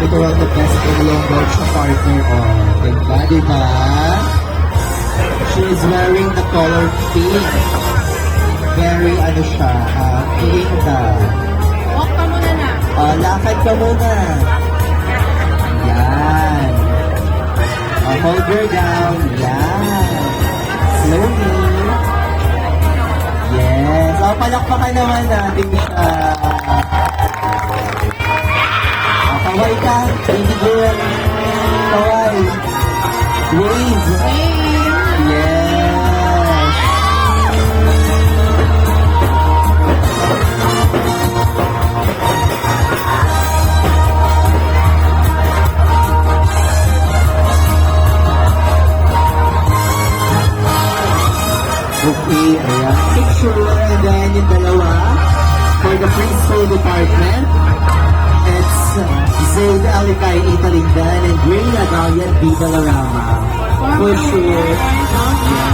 ito ang the best in long watch partner. Oh, ganda, diba? She is wearing the color pink. Very, ano siya, pink na. Walk ka muna na. Lakad ka muna. Yan. Hold her down. Yan. Slowly. Yes. Palakpakan naman natin siya. Kaway ka. Baby girl. Kaway. Wave. Yes. Okay, ayan. Picture, and then yung dalawa for the preschool department. It's Zaid Alicay, Italy Dan, and Reyna Dahlia, Viva Larama. For sure. Yeah.